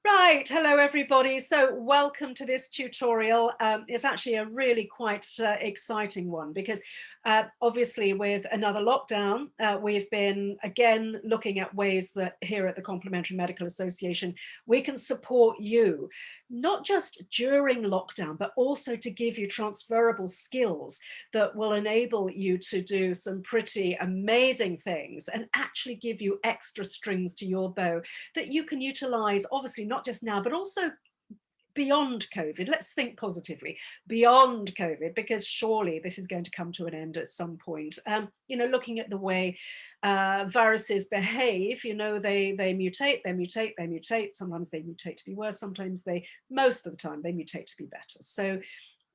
Right, hello everybody. So welcome to this tutorial. It's actually a really quite exciting one because obviously with another lockdown, we've been again looking at ways that here at the Complementary Medical Association, we can support you, not just during lockdown, but also to give you transferable skills that will enable you to do some pretty amazing things and actually give you extra strings to your bow that you can utilize, obviously not just now, but also beyond COVID. Let's think positively beyond COVID, because surely this is going to come to an end at some point. Looking at the way viruses behave, they mutate, they mutate, they mutate. Sometimes they mutate to be worse. Sometimes most of the time, they mutate to be better. So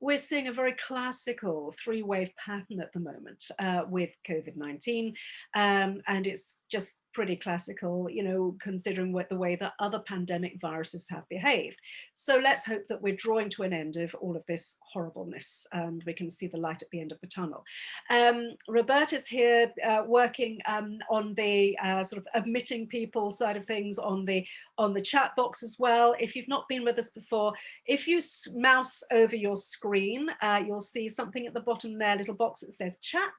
we're seeing a very classical three-wave pattern at the moment with COVID-19, and it's just pretty classical, considering the way that other pandemic viruses have behaved. So let's hope that we're drawing to an end of all of this horribleness and we can see the light at the end of the tunnel. Roberta's here working on the sort of admitting people side of things on the chat box as well. If you've not been with us before, if you mouse over your screen, you'll see something at the bottom there, a little box that says chat,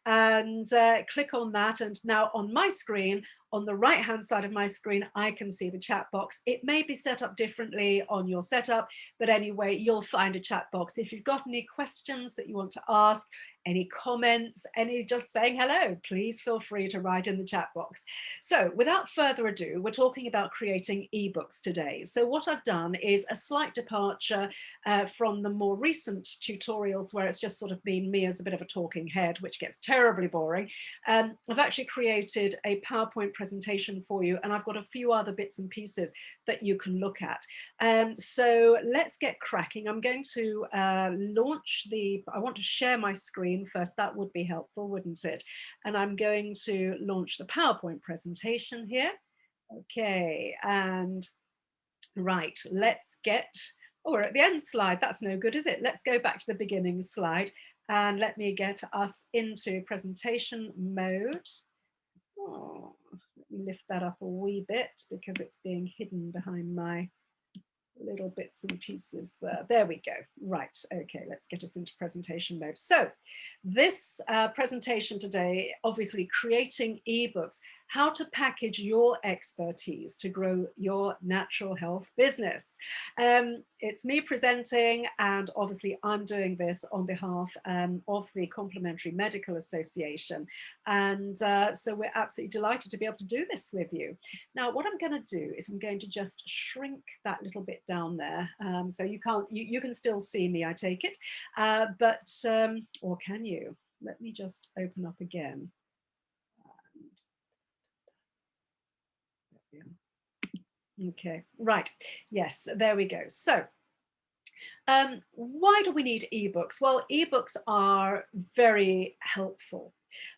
and click on that. And now on my screen, on the right hand side of my screen, I can see the chat box. It may be set up differently on your setup, but anyway, you'll find a chat box. If you've got any questions that you want to ask, any comments, any just saying hello, please feel free to write in the chat box. So without further ado, we're talking about creating ebooks today. So what I've done is a slight departure from the more recent tutorials where it's just sort of been me as a bit of a talking head, which gets terribly boring. I've actually created a PowerPoint presentation for you, and I've got a few other bits and pieces that you can look at. So let's get cracking. I'm going to I want to share my screen first. That would be helpful, wouldn't it? And I'm going to launch the PowerPoint presentation here. Okay, and right, let's get, oh, we're at the end slide. That's no good, is it? Let's go back to the beginning slide and let me get us into presentation mode. Oh, let me lift that up a wee bit because it's being hidden behind my little bits and pieces there. There we go. Right. Okay, let's get us into presentation mode. So this presentation today, obviously creating ebooks, how to package your expertise to grow your natural health business. It's me presenting, and obviously I'm doing this on behalf of the Complementary Medical Association. And so we're absolutely delighted to be able to do this with you. Now, what I'm going to do is I'm going to just shrink that little bit down there. So you can still see me, I take it, or can you? Let me just open up again. Okay, right. Yes, there we go. So why do we need ebooks? Well, ebooks are very helpful.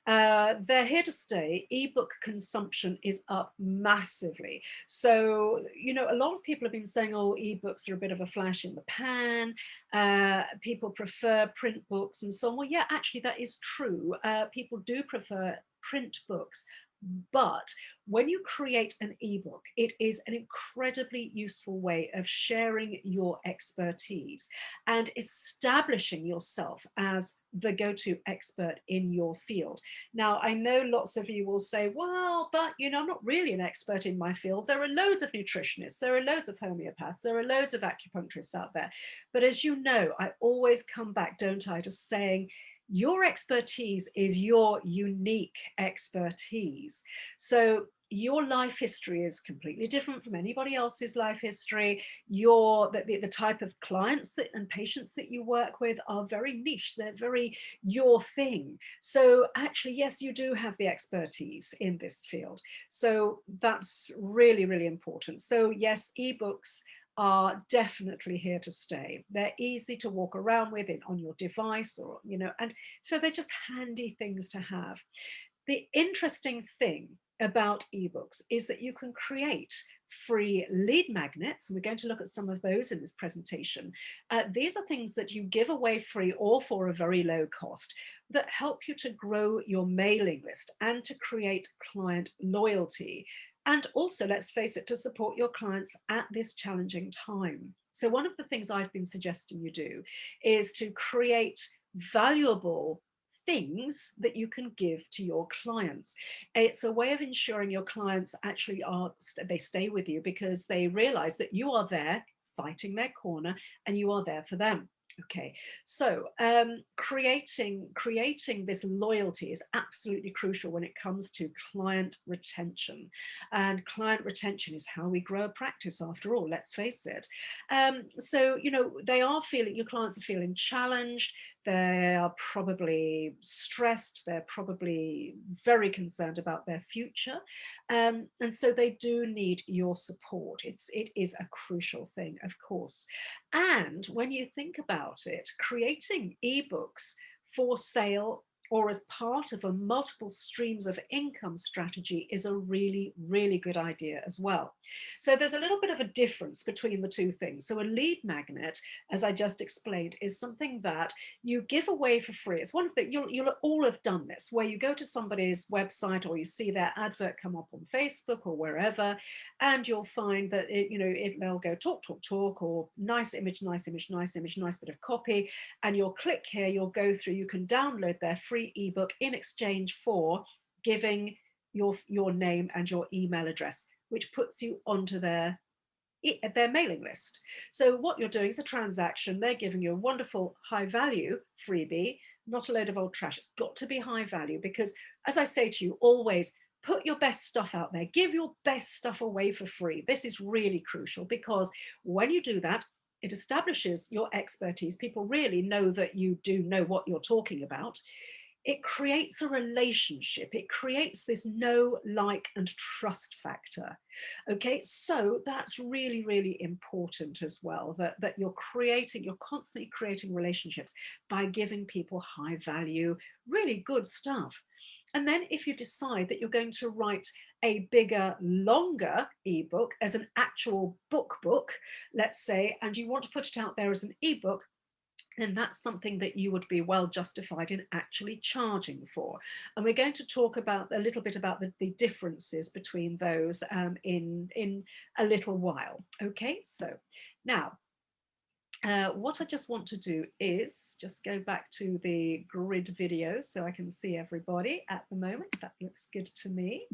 They're here to stay. Ebook consumption is up massively. So, a lot of people have been saying, oh, ebooks are a bit of a flash in the pan. People prefer print books and so on. Well, yeah, actually, that is true. People do prefer print books. But when you create an ebook, it is an incredibly useful way of sharing your expertise and establishing yourself as the go-to expert in your field. Now, I know lots of you will say, well, but I'm not really an expert in my field. There are loads of nutritionists, there are loads of homeopaths, there are loads of acupuncturists out there. But as you know, I always come back, don't I, to saying, your expertise is your unique expertise. So your life history is completely different from anybody else's life history. The type of clients and patients that you work with are very niche. They're very your thing. So actually, yes, you do have the expertise in this field. So that's really, really important. So yes, ebooks are definitely here to stay. They're easy to walk around with on your device, or and so they're just handy things to have. The interesting thing about ebooks is that you can create free lead magnets, and we're going to look at some of those in this presentation. These are things that you give away free or for a very low cost that help you to grow your mailing list and to create client loyalty. And also, let's face it, to support your clients at this challenging time. So one of the things I've been suggesting you do is to create valuable things that you can give to your clients. It's a way of ensuring your clients actually they stay with you because they realize that you are there fighting their corner and you are there for them. Okay, so creating this loyalty is absolutely crucial when it comes to client retention. And client retention is how we grow a practice, after all, let's face it. So, you know, your clients are feeling challenged, they are probably stressed, they're probably very concerned about their future. And so they do need your support. It is a crucial thing, of course. And when you think about it, creating ebooks for sale or as part of a multiple streams of income strategy is a really, really good idea as well. So there's a little bit of a difference between the two things. So a lead magnet, as I just explained, is something that you give away for free. It's one of the, you'll all have done this, where you go to somebody's website or you see their advert come up on Facebook or wherever, and you'll find that they'll go talk, talk, talk, or nice image, nice image, nice image, nice bit of copy, and you'll click here, you'll go through, you can download their free ebook in exchange for giving your name and your email address, which puts you onto their mailing list. So what you're doing is a transaction. They're giving you a wonderful high value freebie, not a load of old trash. It's got to be high value because, as I say to you, always put your best stuff out there. Give your best stuff away for free. This is really crucial because when you do that, it establishes your expertise. People really know that you do know what you're talking about. It creates a relationship. It creates this know, like, and trust factor. Okay, so that's really, really important as well, that you're constantly creating relationships by giving people high value, really good stuff. And then if you decide that you're going to write a bigger, longer ebook as an actual book, let's say, and you want to put it out there as an ebook, then that's something that you would be well justified in actually charging for. And we're going to talk about a little bit about the differences between those in a little while. Okay, so now what I just want to do is just go back to the grid video so I can see everybody at the moment. That looks good to me.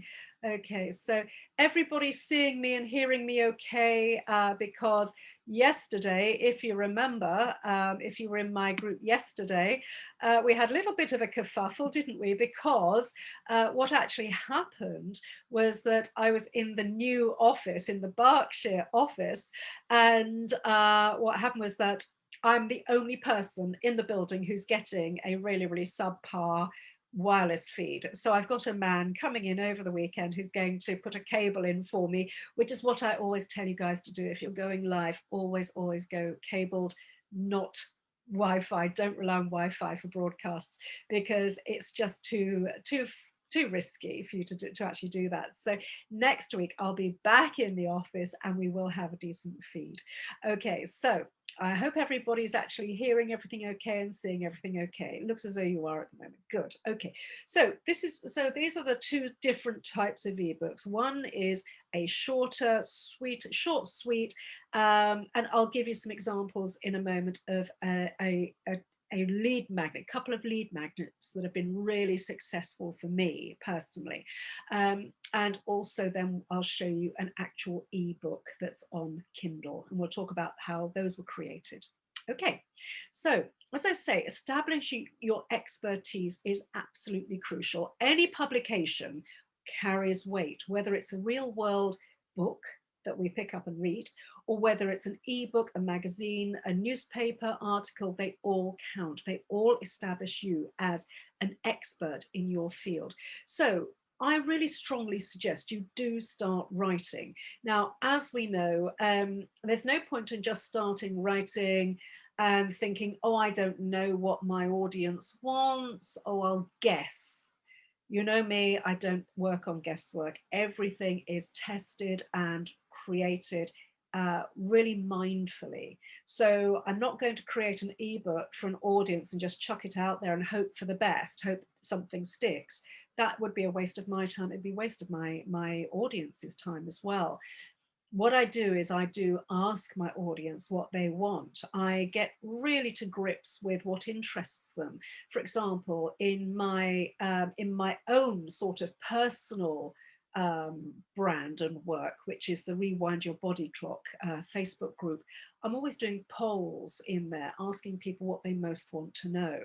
Okay, so everybody's seeing me and hearing me okay, because yesterday, if you remember, if you were in my group yesterday, we had a little bit of a kerfuffle, didn't we? Because what actually happened was that I was in the new office, in the Berkshire office, and what happened was that I'm the only person in the building who's getting a really, really subpar wireless feed. So I've got a man coming in over the weekend who's going to put a cable in for me, which is what I always tell you guys to do. If you're going live, always go cabled, not Wi-Fi. Don't rely on Wi-Fi for broadcasts because it's just too risky for you to actually do that. So next week I'll be back in the office and we will have a decent feed. Okay, so I hope everybody's actually hearing everything okay and seeing everything okay. It looks as though you are at the moment. Good. Okay. So these are the two different types of ebooks. One is a short, sweet, and I'll give you some examples in a moment of a lead magnet, a couple of lead magnets that have been really successful for me personally. And also then I'll show you an actual ebook that's on Kindle, and we'll talk about how those were created. Okay, so as I say, establishing your expertise is absolutely crucial. Any publication carries weight, whether it's a real world book that we pick up and read, or whether it's an ebook, a magazine, a newspaper article, they all count. They all establish you as an expert in your field. So I really strongly suggest you do start writing. Now, as we know, there's no point in just starting writing and thinking, oh, I don't know what my audience wants, oh, I'll guess. You know me, I don't work on guesswork. Everything is tested and created really mindfully. So I'm not going to create an ebook for an audience and just chuck it out there and hope for the best, hope something sticks. That would be a waste of my time. It'd be a waste of my audience's time as well. What I do is I do ask my audience what they want. I get really to grips with what interests them. For example, in my own sort of personal brand and work, which is the Rewind Your Body Clock Facebook group, I'm always doing polls in there, asking people what they most want to know.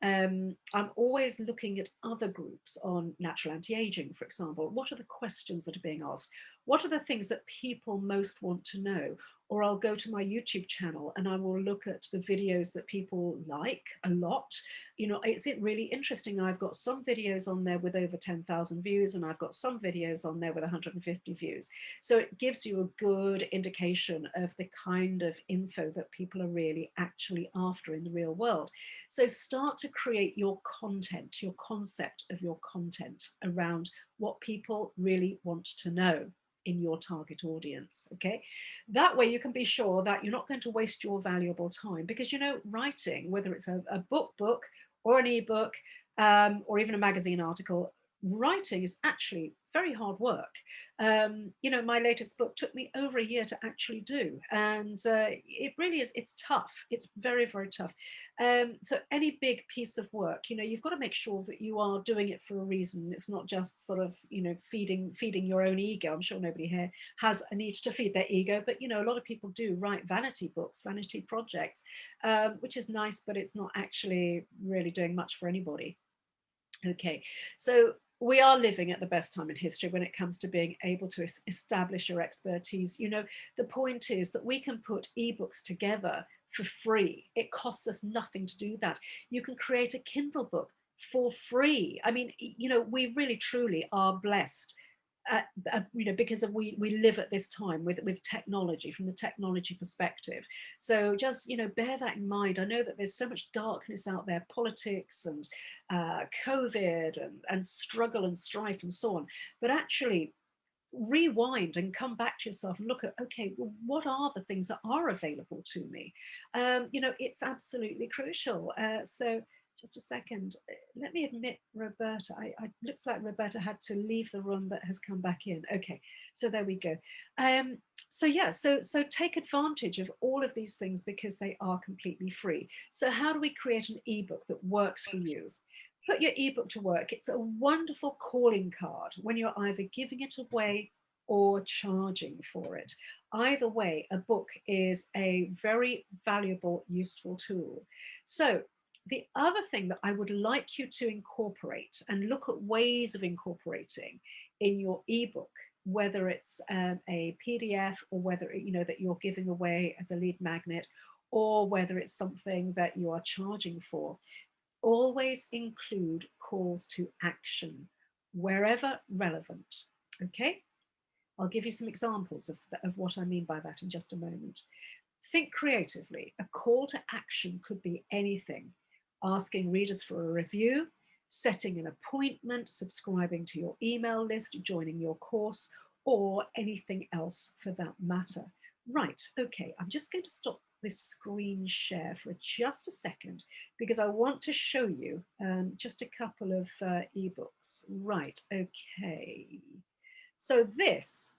I'm always looking at other groups on natural anti-aging, for example. What are the questions that are being asked? What are the things that people most want to know? Or I'll go to my YouTube channel and I will look at the videos that people like a lot. You know, it's really interesting. I've got some videos on there with over 10,000 views, and I've got some videos on there with 150 views. So it gives you a good indication of the kind of info that people are really actually after in the real world. So start to create your content, your concept of your content around what people really want to know in your target audience. Okay, that way you can be sure that you're not going to waste your valuable time, because, you know, writing, whether it's a book or an ebook, or even a magazine article, writing is actually very hard work. You know, my latest book took me over a year to actually do, and it really is, it's tough. It's very, very tough. So any big piece of work, you know, you've got to make sure that you are doing it for a reason. It's not just sort of, you know, feeding your own ego. I'm sure nobody here has a need to feed their ego, but, you know, a lot of people do write vanity books, vanity projects, which is nice, but it's not actually really doing much for anybody. Okay, so we are living at the best time in history when it comes to being able to establish your expertise. You know, the point is that we can put ebooks together for free. It costs us nothing to do that. You can create a Kindle book for free. I mean, you know, we really truly are blessed. You know, because of we live at this time with technology, from the technology perspective. So just, you know, bear that in mind. I know that there's so much darkness out there, politics and COVID and struggle and strife and so on. But actually, rewind and come back to yourself and look at, okay, well, what are the things that are available to me? You know, it's absolutely crucial. So just a second, let me admit Roberta. I looks like Roberta had to leave the room but has come back in. Okay, so there we go. So yeah, so take advantage of all of these things because they are completely free. So how do we create an ebook that works for you? Put your ebook to work. It's a wonderful calling card when you're either giving it away or charging for it. Either way, a book is a very valuable, useful tool. So the other thing that I would like you to incorporate and look at ways of incorporating in your ebook, whether it's a PDF or whether, you know, that you're giving away as a lead magnet, or whether it's something that you are charging for, always include calls to action wherever relevant. Okay, I'll give you some examples of what I mean by that in just a moment. Think creatively. A call to action could be anything: asking readers for a review, setting an appointment, subscribing to your email list, joining your course, or anything else for that matter. Right, okay, I'm just going to stop this screen share for just a second because I want to show you just a couple of ebooks. Right, okay. So this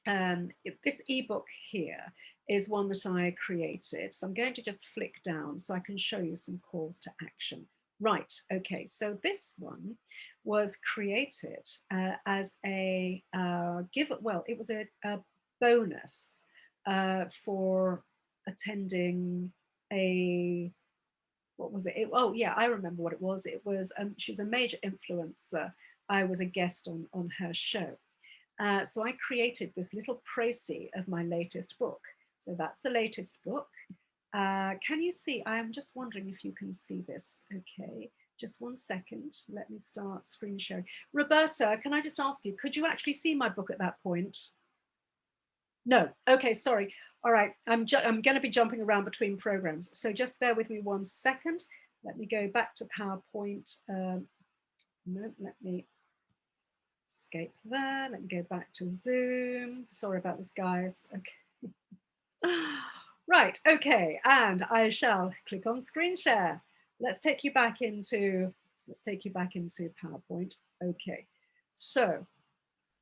ebook here is one that I created. So I'm going to just flick down so I can show you some calls to action. Right, okay, so this one was created as a it was a bonus for attending a, what was it? Oh yeah, I remember what it was. It was, she's a major influencer. I was a guest on her show. So I created this little précis of my latest book. So that's the latest book. Can you see? I'm just wondering if you can see this. Okay, just one second. Let me start screen sharing. Roberta, can I just ask you, could you actually see my book at that point? No. Okay, sorry. All right, I'm going to be jumping around between programs. So just bear with me one second. Let me go back to PowerPoint. No, let me escape there. Let me go back to Zoom. Sorry about this, guys. Okay. Right, okay, and I shall click on screen share. Let's take you back into PowerPoint. Okay, so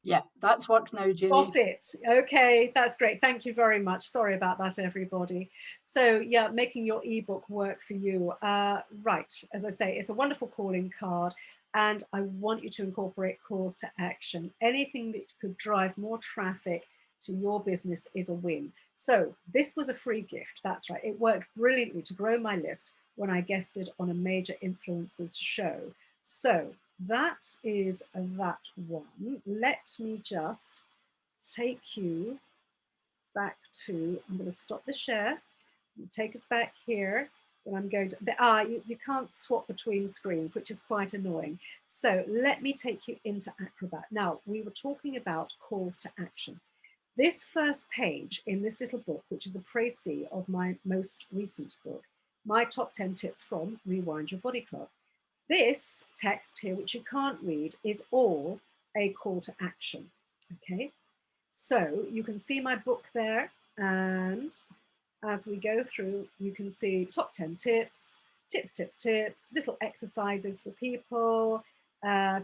Yeah, that's worked now, Ginny. got it. Okay, that's great. Thank you very much. Sorry about that, everybody. So yeah, making your ebook work for you. Right, as I say, it's a wonderful calling card, and I want you to incorporate calls to action. Anything that could drive more traffic to your business is a win. So this was a free gift. That's right. It worked brilliantly to grow my list when I guested on a major influencers show. So that is that one. Let me just take you back to, I'm going to stop the share, take us back here. And I'm going to, you can't swap between screens, which is quite annoying. So let me take you into Acrobat. Now, we were talking about calls to action. This first page in this little book, which is a précis of my most recent book, my top 10 tips from Rewind Your Body Clock. This text here, which you can't read, is all a call to action, okay? So you can see my book there, and as we go through, you can see top 10 tips, tips, little exercises for people,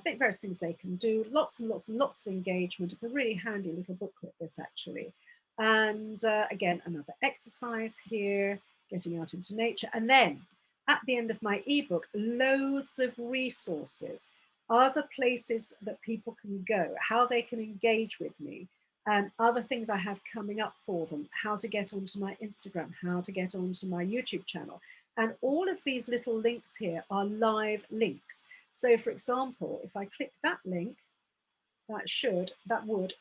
think various things they can do, lots and lots of engagement. It's a really handy little booklet, this actually. And again, another exercise here, getting out into nature. And then at the end of my ebook, loads of resources, other places that people can go, how they can engage with me, other things I have coming up for them, how to get onto my Instagram, how to get onto my YouTube channel. And all of these little links here are live links. So for example, if I click that link, that would,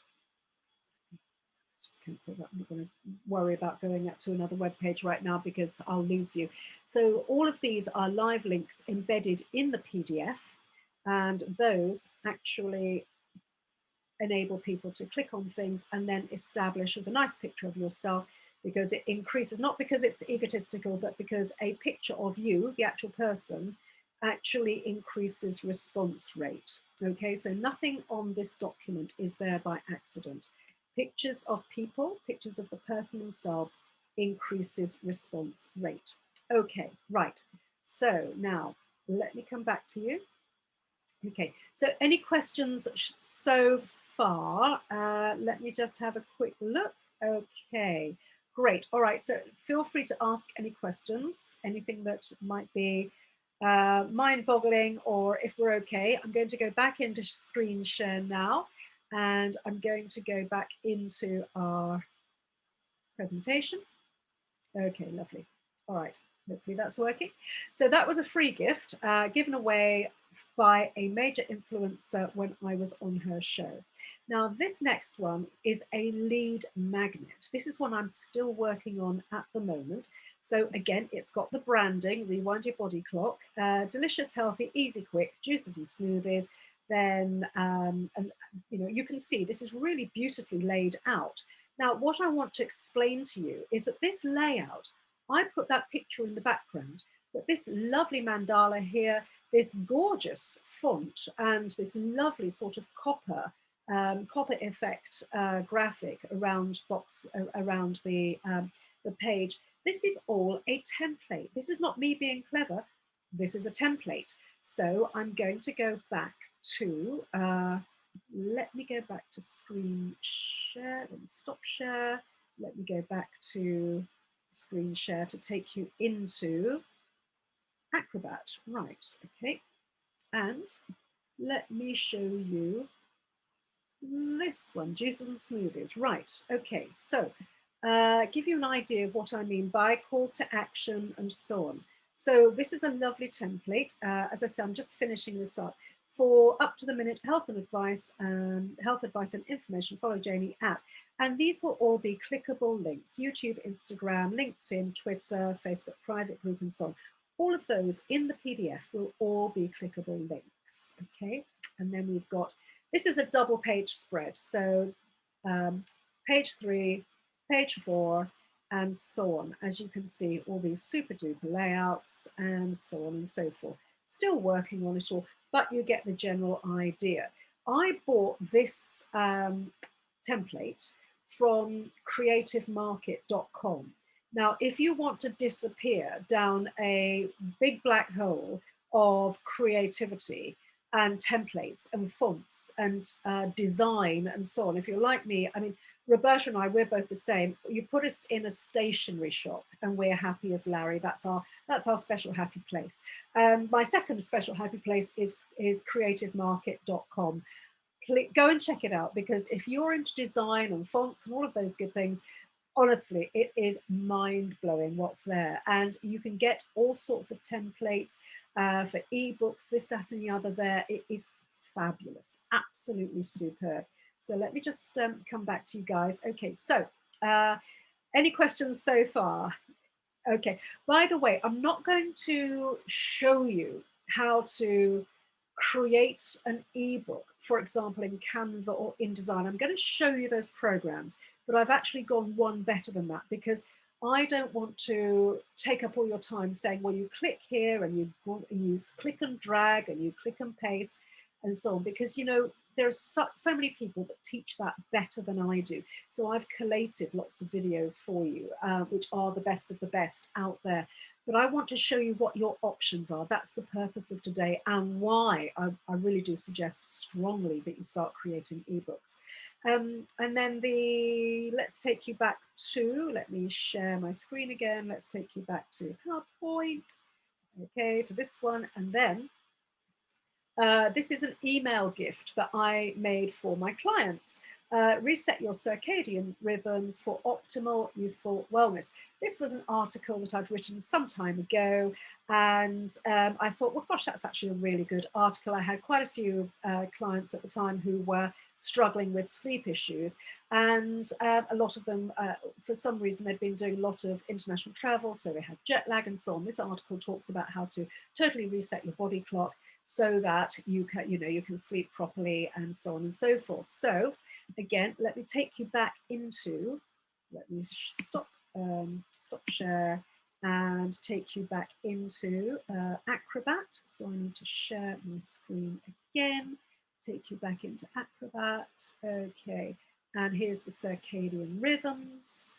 let's just cancel that. I'm not going to worry about going up to another web page right now because I'll lose you. So all of these are live links embedded in the PDF, and those actually enable people to click on things and then establish with a nice picture of yourself, because it increases, not because it's egotistical, but because a picture of you, the actual person, actually increases response rate. Okay, so nothing on this document is there by accident. Pictures of people, pictures of the person themselves, increases response rate. Okay, right. So now let me come back to you. Okay, so any questions so far? Let me just have a quick look. Okay, great. All right, so feel free to ask any questions, anything that might be mind-boggling, or if we're okay. I'm going to go back into screen share now, and I'm going to go back into our presentation. Okay, lovely. All right, hopefully that's working. So that was a free gift given away by a major influencer when I was on her show. Now, this next one is a lead magnet. This is one I'm still working on at the moment. So again, it's got the branding, Rewind Your Body Clock, delicious, healthy, easy, quick, juices and smoothies. Then, and you know, you can see this is really beautifully laid out. Now, what I want to explain to you is that this layout, I put that picture in the background, but this lovely mandala here, this gorgeous font, and this lovely sort of copper effect graphic around the page. This is all a template. This is not me being clever. This is a template. So I'm going to go back to, let me go back to screen share. Let me stop share. Let me go back to screen share to take you into Acrobat. Right, okay. And let me show you this one, juices and smoothies. Right, okay. So give you an idea of what I mean by calls to action and so on. So this is a lovely template. As I said, I'm just finishing this up. For up to the minute health advice and information, follow Janie at. And these will all be clickable links: YouTube, Instagram, LinkedIn, Twitter, Facebook private group, and so on. All of those in the PDF will all be clickable links. Okay, and then we've got, this is a double page spread. So page 3, page 4, and so on. As you can see, all these super duper layouts and so on and so forth. Still working on it all, but you get the general idea. I bought this template from creativemarket.com. Now, if you want to disappear down a big black hole of creativity and templates and fonts and design and so on, if you're like me, I mean, Roberta and I, we're both the same. You put us in a stationery shop and we're happy as Larry. That's our special happy place. My second special happy place is creativemarket.com. Go and check it out, because if you're into design and fonts and all of those good things, honestly, it is mind-blowing what's there. And you can get all sorts of templates for eBooks, this, that, and the other there. It is fabulous, absolutely superb. So let me just come back to you guys. Okay, so any questions so far? Okay, by the way, I'm not going to show you how to create an ebook, for example, in Canva or InDesign. I'm going to show you those programs, but I've actually gone one better than that, because I don't want to take up all your time saying, well, you click here and you click and drag and you click and paste and so on, because, you know, there are so many people that teach that better than I do. So I've collated lots of videos for you, which are the best of the best out there. But I want to show you what your options are. That's the purpose of today, and why I really do suggest strongly that you start creating ebooks. And then let's take you back to, let me share my screen again. Let's take you back to PowerPoint, okay, to this one. And then this is an email gift that I made for my clients. Reset your circadian rhythms for optimal youthful wellness. This was an article that I'd written some time ago, and I thought, well, gosh, that's actually a really good article. I had quite a few clients at the time who were struggling with sleep issues, and a lot of them, for some reason, they'd been doing a lot of international travel, so they had jet lag and so on. This article talks about how to totally reset your body clock so that you can sleep properly and so on and so forth. So again, let me take you back into, let me stop share and take you back into Acrobat. So I need to share my screen again, take you back into Acrobat. Okay, and here's the circadian rhythms.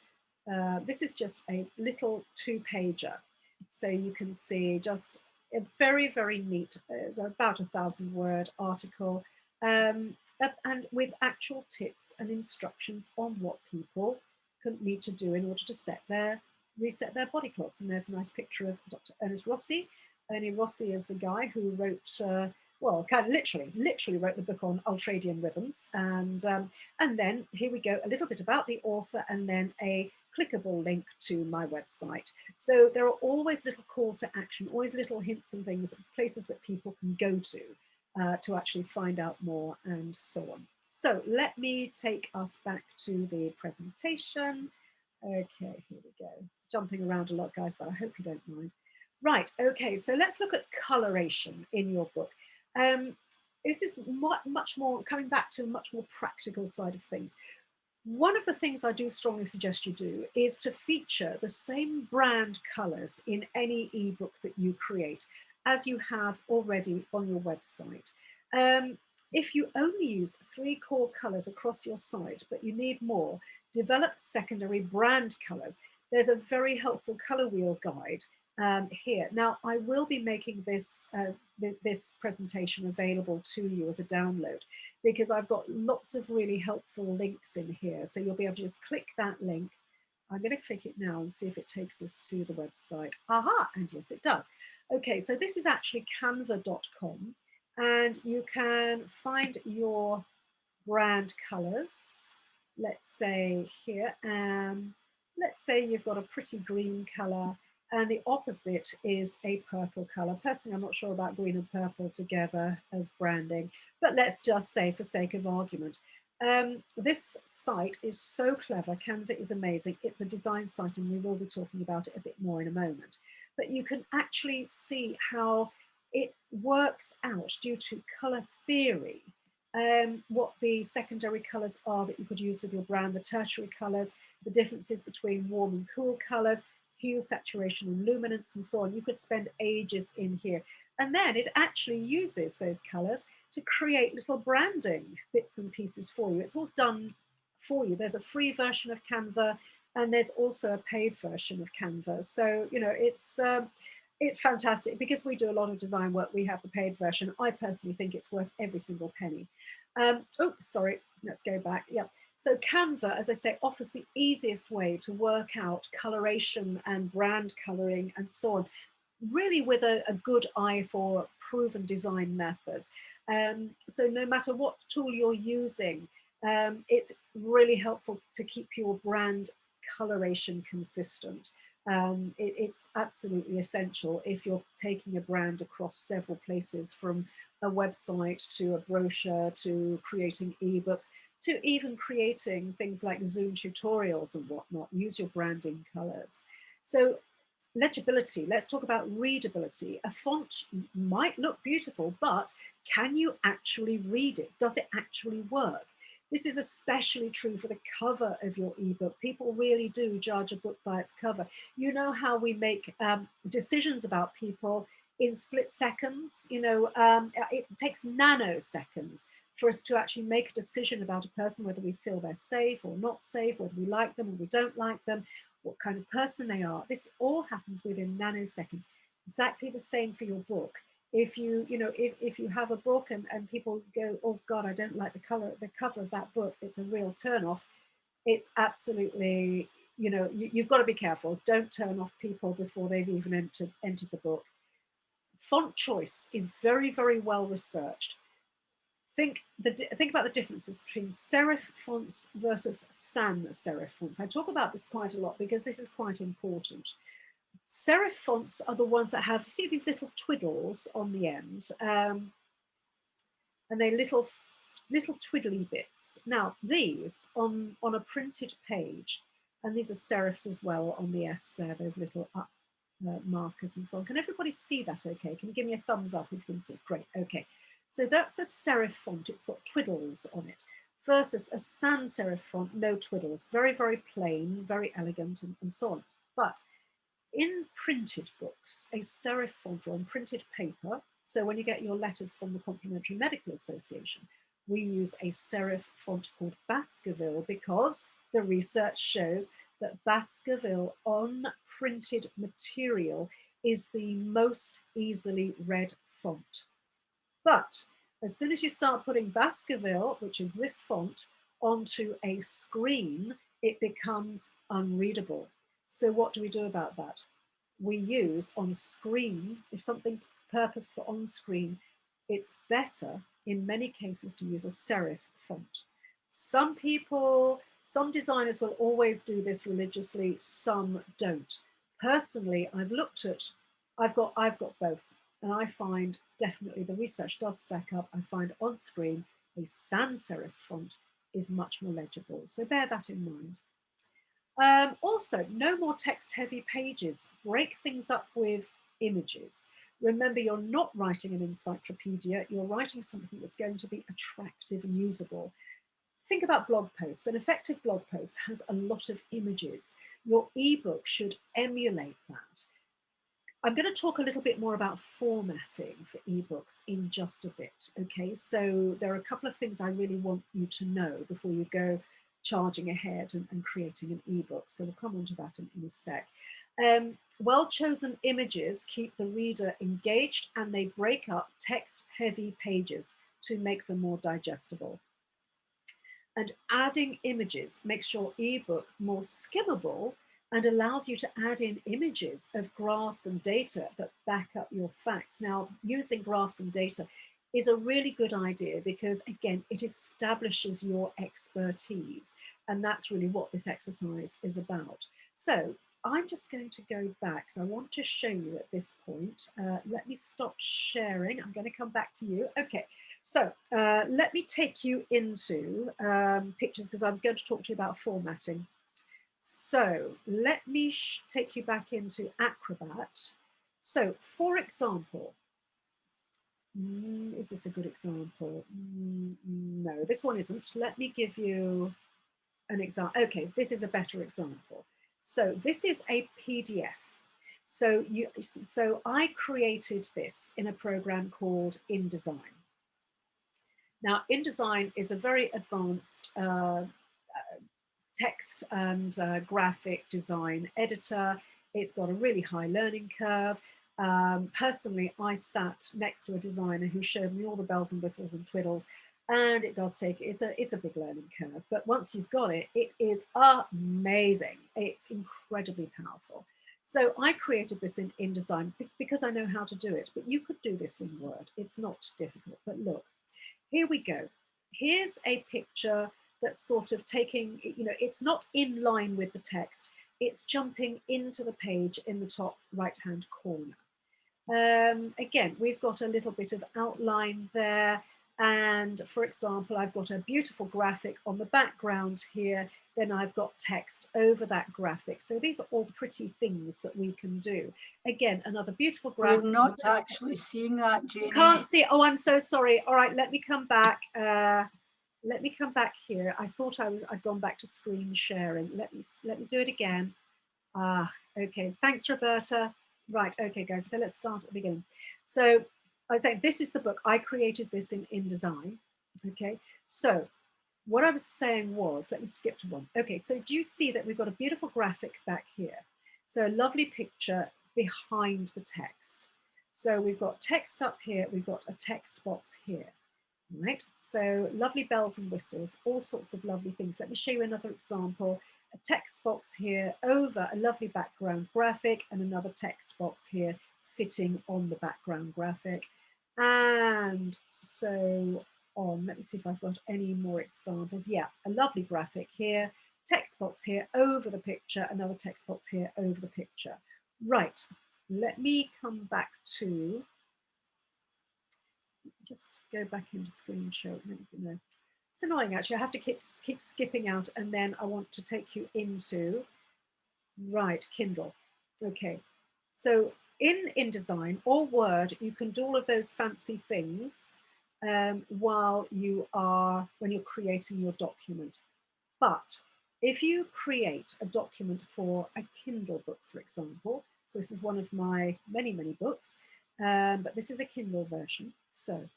This is just a little 2-pager. So you can see just a very, very neat, it's about 1,000-word article, and with actual tips and instructions on what people need to do in order to reset their body clocks. And there's a nice picture of Dr. Ernest Rossi. Ernie Rossi is the guy who wrote, well, kind of literally wrote the book on ultradian rhythms. And then here we go, a little bit about the author, and then a clickable link to my website. So there are always little calls to action, always little hints and things, places that people can go to actually find out more and so on. So let me take us back to the presentation. Okay, here we go. Jumping around a lot, guys, but I hope you don't mind. Right, okay, so let's look at coloration in your book. This is much more, coming back to a much more practical side of things. One of the things I do strongly suggest you do is to feature the same brand colors in any ebook that you create as you have already on your website. If you only use 3 core colors across your site, but you need more, develop secondary brand colors. There's a very helpful color wheel guide here. Now, I will be making this, this presentation available to you as a download, because I've got lots of really helpful links in here. So you'll be able to just click that link. I'm going to click it now and see if it takes us to the website. Aha, and yes, it does. Okay, so this is actually canva.com, and you can find your brand colors. Let's say here, let's say you've got a pretty green color, and the opposite is a purple color. Personally, I'm not sure about green and purple together as branding, but let's just say for sake of argument. This site is so clever. Canva is amazing. It's a design site, and we will be talking about it a bit more in a moment. But you can actually see how it works out due to color theory, what the secondary colors are that you could use with your brand, the tertiary colors, the differences between warm and cool colors, hue, saturation, and luminance, and so on. You could spend ages in here. And then it actually uses those colors to create little branding bits and pieces for you. It's all done for you. There's a free version of Canva, and there's also a paid version of Canva. So, you know, it's fantastic. Because we do a lot of design work, we have the paid version. I personally think it's worth every single penny. Oh, sorry, let's go back. Yeah. So Canva, as I say, offers the easiest way to work out coloration and brand coloring and so on, really with a good eye for proven design methods. So no matter what tool you're using, it's really helpful to keep your brand coloration consistent. It's absolutely essential if you're taking a brand across several places, from a website to a brochure to creating ebooks to even creating things like Zoom tutorials and whatnot. Use your branding colors. So legibility, let's talk about readability. A font might look beautiful, but can you actually read it? Does it actually work? This is especially true for the cover of your ebook. People really do judge a book by its cover. You know how we make decisions about people in split seconds. You know, it takes nanoseconds for us to actually make a decision about a person, whether we feel they're safe or not safe, whether we like them or we don't like them, what kind of person they are. This all happens within nanoseconds. Exactly the same for your book. If you have a book and people go, oh God, I don't like the cover of that book, it's a real turn off. It's absolutely, you've got to be careful. Don't turn off people before they've even entered the book. Font choice is very, very well researched. Think about the differences between serif fonts versus sans serif fonts. I talk about this quite a lot because this is quite important. Serif fonts are the ones that have, see these little twiddles on the end, and they're little twiddly bits. Now these on a printed page, and these are serifs as well on the S there, those little up markers and so on. Can everybody see that okay? Can you give me a thumbs up if you can see? Great, okay. So that's a serif font, it's got twiddles on it, versus a sans serif font, no twiddles, very, very plain, very elegant and so on. But in printed books, a serif font or on printed paper, so when you get your letters from the Complementary Medical Association, we use a serif font called Baskerville because the research shows that Baskerville on printed material is the most easily read font. But as soon as you start putting Baskerville, which is this font, onto a screen, it becomes unreadable. So what do we do about that? We use on screen, if something's purposed for on screen, it's better in many cases to use a serif font. Some designers will always do this religiously, some don't. Personally, I've got both. And I find definitely the research does stack up. I find on screen a sans serif font is much more legible. So bear that in mind. Also, no more text heavy pages. Break things up with images. Remember, you're not writing an encyclopedia. You're writing something that's going to be attractive and usable. Think about blog posts. An effective blog post has a lot of images. Your ebook should emulate that. I'm going to talk a little bit more about formatting for ebooks in just a bit, okay? So there are a couple of things I really want you to know before you go charging ahead and creating an ebook. So we'll come on to that in a sec. Well-chosen images keep the reader engaged and they break up text-heavy pages to make them more digestible. And adding images makes your ebook more skimmable and allows you to add in images of graphs and data that back up your facts. Now, using graphs and data is a really good idea because, again, it establishes your expertise. And that's really what this exercise is about. So I'm just going to go back because I want to show you at this point. Let me stop sharing. I'm going to come back to you. Okay. So let me take you into pictures because I was going to talk to you about formatting. So let me take you back into Acrobat. So for example, is this a good example? No, this one isn't. Let me give you an example. Okay, this is a better example. So this is a PDF. So I created this in a program called InDesign. Now, InDesign is a very advanced text and graphic design editor. It's got a really high learning curve. Personally, I sat next to a designer who showed me all the bells and whistles and twiddles, and it does take, it's a big learning curve, but once you've got it, it is amazing. It's incredibly powerful. So I created this in InDesign because I know how to do it, but you could do this in Word. It's not difficult, but look, here we go. Here's a picture that's sort of taking, you know, it's not in line with the text, it's jumping into the page in the top right-hand corner. Again, we've got a little bit of outline there. And for example, I've got a beautiful graphic on the background here. Then I've got text over that graphic. So these are all pretty things that we can do. Again, another beautiful graphic. We're not actually seeing that, Janie. You can't see. Oh, I'm so sorry. All right, let me come back. Let me come back here. I thought I'd gone back to screen sharing. Let me do it again. Okay. Thanks, Roberta. Right. Okay, guys. So let's start at the beginning. So I was saying this is the book. I created this in InDesign. Okay. So what I was saying was, let me skip to one. Okay. So do you see that we've got a beautiful graphic back here? So a lovely picture behind the text. So we've got text up here. We've got a text box here. Right. So lovely bells and whistles, all sorts of lovely things. Let me show you another example. A text box here over a lovely background graphic and another text box here sitting on the background graphic, and so on. Let me see if I've got any more examples. Yeah, a lovely graphic here, text box here over the picture, another text box here over the picture. Right, let me come back to, just go back into screen share. No. It's annoying actually, I have to keep skipping out, and then I want to take you into, right, Kindle. Okay, so in InDesign or Word, you can do all of those fancy things when you're creating your document. But if you create a document for a Kindle book, for example, so this is one of my many books, but this is a Kindle version. So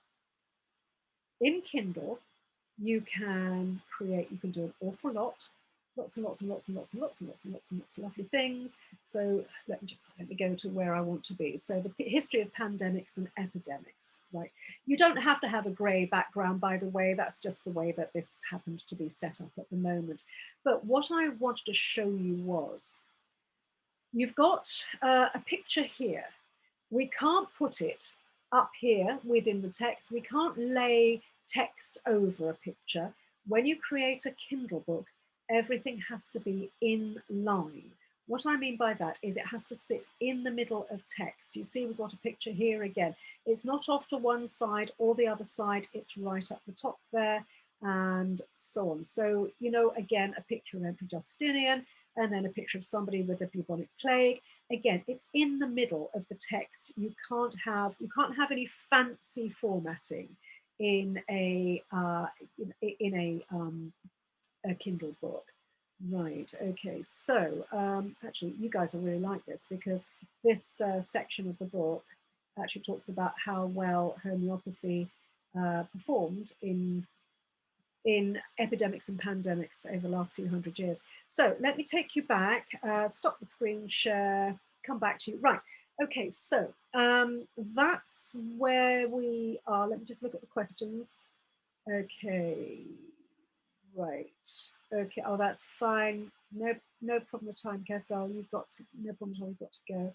in Kindle, you can do an awful lot, lots and lots and lots and lots and lots and lots and lots and lots of lovely things. So let me go to where I want to be. So the history of pandemics and epidemics, right? You don't have to have a grey background, by the way, that's just the way that this happened to be set up at the moment. But what I wanted to show you was, you've got a picture here. We can't put it up here within the text. We can't lay text over a picture. When you create a Kindle book, everything has to be in line. What I mean by that is it has to sit in the middle of text. You see, we've got a picture here again. It's not off to one side or the other side, it's right up the top there, and so on. So, you know, again, a picture of Emperor Justinian, and then a picture of somebody with the bubonic plague. Again, it's in the middle of the text. You can't have any fancy formatting in a Kindle book. Right, okay, so actually you guys will really like this, because this section of the book actually talks about how well homeopathy performed in epidemics and pandemics over the last few hundred years. So let me take you back, stop the screen share, come back to you. Right, okay, so that's where we are. Let me just look at the questions. Okay, right, okay, oh, that's fine. No problem with time, Kessel, you've got to, no problem at all, you've got to go.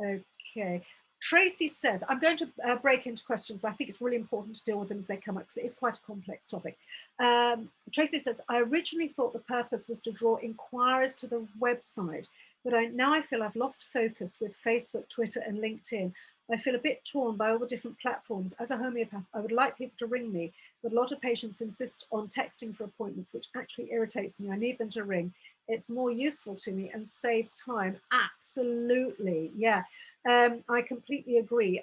Okay. Tracy says, I'm going to break into questions. I think it's really important to deal with them as they come up, because it is quite a complex topic. Tracy says, I originally thought the purpose was to draw inquiries to the website, but now I feel I've lost focus with Facebook, Twitter, and LinkedIn. I feel a bit torn by all the different platforms. As a homeopath, I would like people to ring me, but a lot of patients insist on texting for appointments, which actually irritates me. I need them to ring. It's more useful to me and saves time. Absolutely, yeah. I completely agree.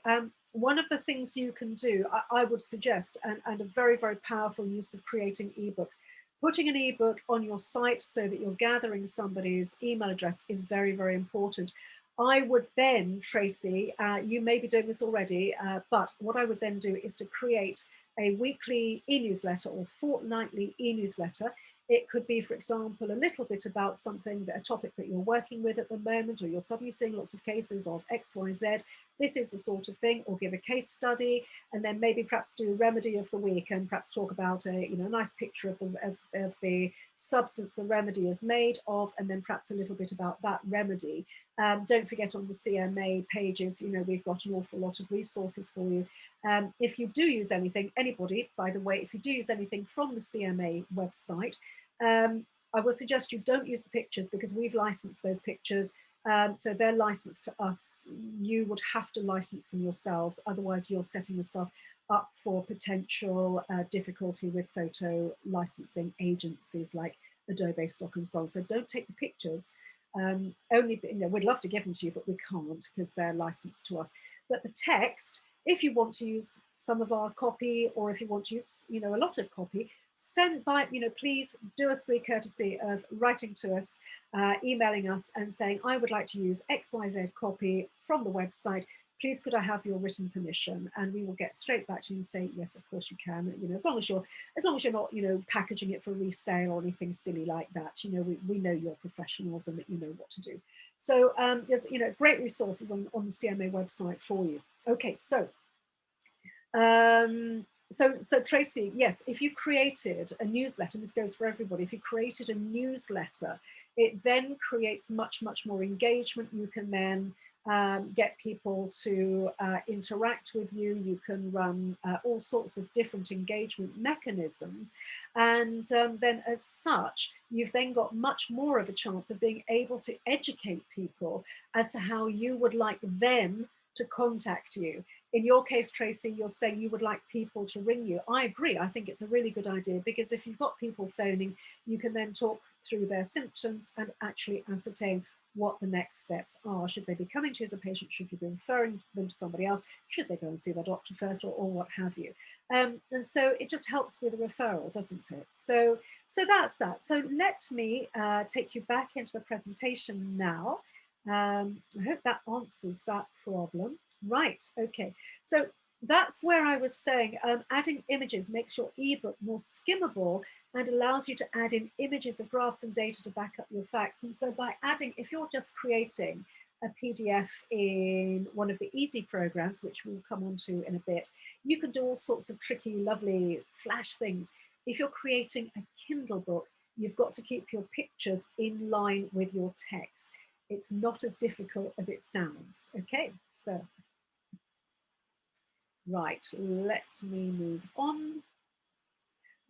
One of the things you can do, I would suggest, and a very, very powerful use of creating ebooks, putting an ebook on your site so that you're gathering somebody's email address is very, very important. I would then, Tracy, you may be doing this already, but what I would then do is to create a weekly e-newsletter or fortnightly e-newsletter It could be, for example, a little bit about something, a topic that you're working with at the moment, or you're suddenly seeing lots of cases of X, Y, Z. This is the sort of thing, or give a case study, and then maybe perhaps do remedy of the week, and perhaps talk about a nice picture of the substance the remedy is made of, and then perhaps a little bit about that remedy. Don't forget, on the CMA pages, we've got an awful lot of resources for you. If you do use anything, anybody, by the way, if you do use anything from the CMA website, I will suggest you don't use the pictures, because we've licensed those pictures. So they're licensed to us. You would have to license them yourselves. Otherwise, you're setting yourself up for potential difficulty with photo licensing agencies like Adobe Stock and so on. So don't take the pictures. Only, we'd love to give them to you, but we can't, because they're licensed to us. But the text, if you want to use some of our copy, or if you want to use, a lot of copy, send by, please do us the courtesy of writing to us, emailing us and saying, I would like to use XYZ copy from the website. Please, could I have your written permission? And we will get straight back to you and say, yes, of course you can. As long as you're not, packaging it for resale or anything silly like that. We know you're professionals and that you know what to do. So there's, great resources on the CMA website for you. Okay, so Tracy, yes, if you created a newsletter, this goes for everybody, if you created a newsletter, it then creates much, much more engagement. You can then get people to interact with you. You can run all sorts of different engagement mechanisms. And then as such, you've then got much more of a chance of being able to educate people as to how you would like them to contact you. In your case, Tracy, you're saying you would like people to ring you. I agree. I think it's a really good idea, because if you've got people phoning, you can then talk through their symptoms and actually ascertain what the next steps are. Should they be coming to you as a patient? Should you be referring them to somebody else? Should they go and see their doctor first, or what have you? And so it just helps with a referral, doesn't it? So that's that. So let me take you back into the presentation now. I hope that answers that problem. Right, okay. So that's where I was saying adding images makes your ebook more skimmable and allows you to add in images of graphs and data to back up your facts. And so by adding, if you're just creating a PDF in one of the easy programs, which we'll come on to in a bit, you can do all sorts of tricky, lovely flash things. If you're creating a Kindle book, you've got to keep your pictures in line with your text. It's not as difficult as it sounds. Okay, so right, let me move on.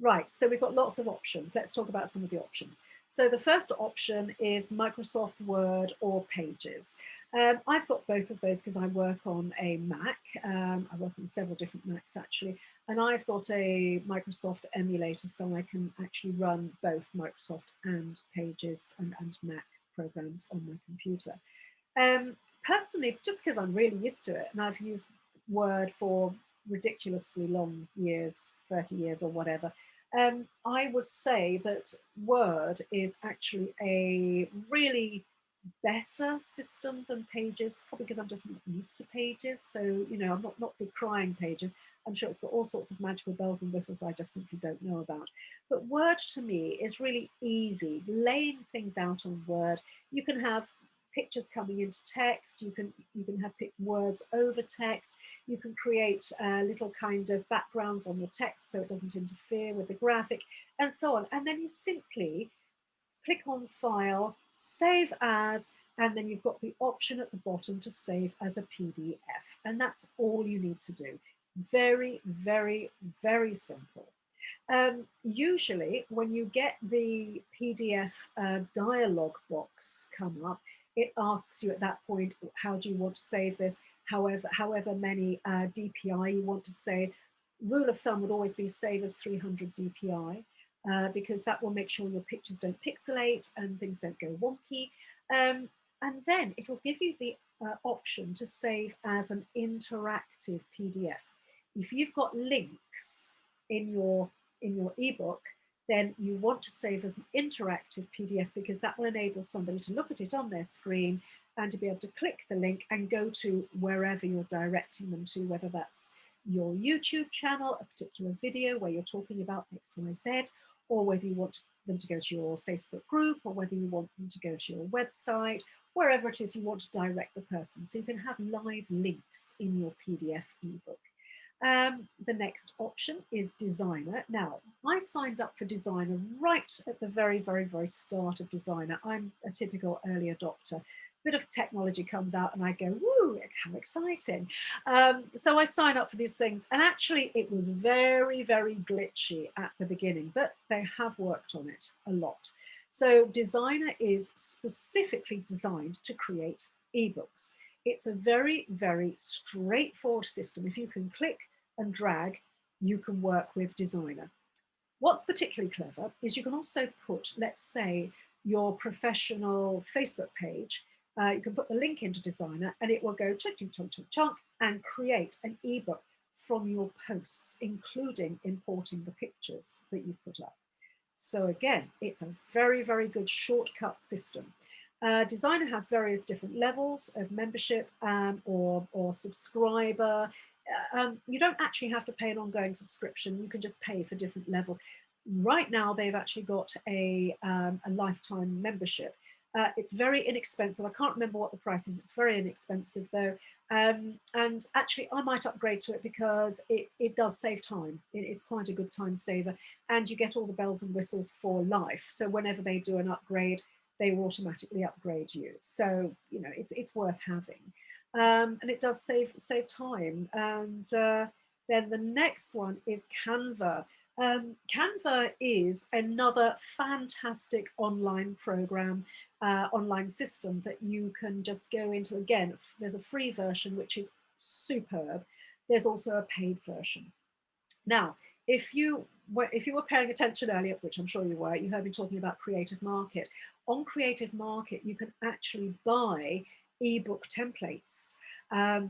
Right, so we've got lots of options. Let's talk about some of the options. So the first option is Microsoft Word or Pages. I've got both of those because I work on a Mac. I work on several different Macs actually, and I've got a Microsoft emulator, so I can actually run both Microsoft and Pages and Mac programs on my computer. Personally, just because I'm really used to it, and I've used Word for ridiculously long years, 30 years or whatever, I would say that Word is actually a really better system than Pages, probably because I'm just not used to Pages. So, I'm not decrying Pages. I'm sure it's got all sorts of magical bells and whistles I just simply don't know about. But Word to me is really easy, laying things out on Word. You can have pictures coming into text, you can have words over text, you can create little kind of backgrounds on your text so it doesn't interfere with the graphic, and so on. And then you simply click on File, Save As, and then you've got the option at the bottom to save as a PDF. And that's all you need to do. Very, very, very simple. Usually when you get the PDF dialog box come up, it asks you at that point, how do you want to save this? However many DPI you want to save. Rule of thumb would always be save as 300 DPI because that will make sure your pictures don't pixelate and things don't go wonky. And then it will give you the option to save as an interactive PDF. If you've got links in your ebook, then you want to save as an interactive PDF because that will enable somebody to look at it on their screen and to be able to click the link and go to wherever you're directing them to, whether that's your YouTube channel, a particular video where you're talking about XYZ, or whether you want them to go to your Facebook group, or whether you want them to go to your website, wherever it is you want to direct the person. So you can have live links in your PDF ebook. The next option is Designer. Now, I signed up for Designer right at the very, very, very start of Designer. I'm a typical early adopter. Bit of technology comes out and I go, woo, how exciting. So I sign up for these things, and actually it was very, very glitchy at the beginning, but they have worked on it a lot. So Designer is specifically designed to create ebooks. It's a very, very straightforward system. If you can click and drag, you can work with Designer. What's particularly clever is you can also put, let's say, your professional Facebook page. You can put the link into Designer and it will go chunk, chunk, chunk, chunk, chunk, and create an ebook from your posts, including importing the pictures that you've put up. So again, it's a very, very good shortcut system. Designer has various different levels of membership or subscriber. You don't actually have to pay an ongoing subscription. You can just pay for different levels. Right now, they've actually got a lifetime membership. It's very inexpensive. I can't remember what the price is. It's very inexpensive though. And actually I might upgrade to it because it does save time. It's quite a good time saver, and you get all the bells and whistles for life. So whenever they do an upgrade, they will automatically upgrade you. So, you know, it's worth having. And it does save time. And then the next one is Canva. Canva is another fantastic online program, online system that you can just go into. Again, there's a free version, which is superb. There's also a paid version. Now, if you were paying attention earlier, which I'm sure you were, you heard me talking about Creative Market. On Creative Market, you can actually buy ebook templates,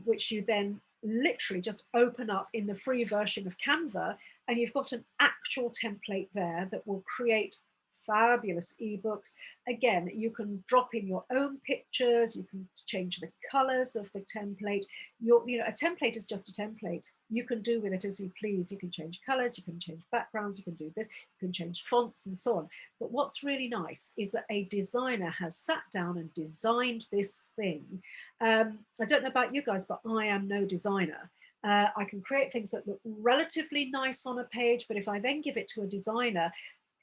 which you then literally just open up in the free version of Canva, and you've got an actual template there that will create fabulous ebooks. Again, you can drop in your own pictures, you can change the colors of the template. A template is just a template. You can do with it as you please. You can change colors, you can change backgrounds, you can do this, you can change fonts and so on. But what's really nice is that a designer has sat down and designed this thing. I don't know about you guys, but I am no designer. I can create things that look relatively nice on a page, but if I then give it to a designer,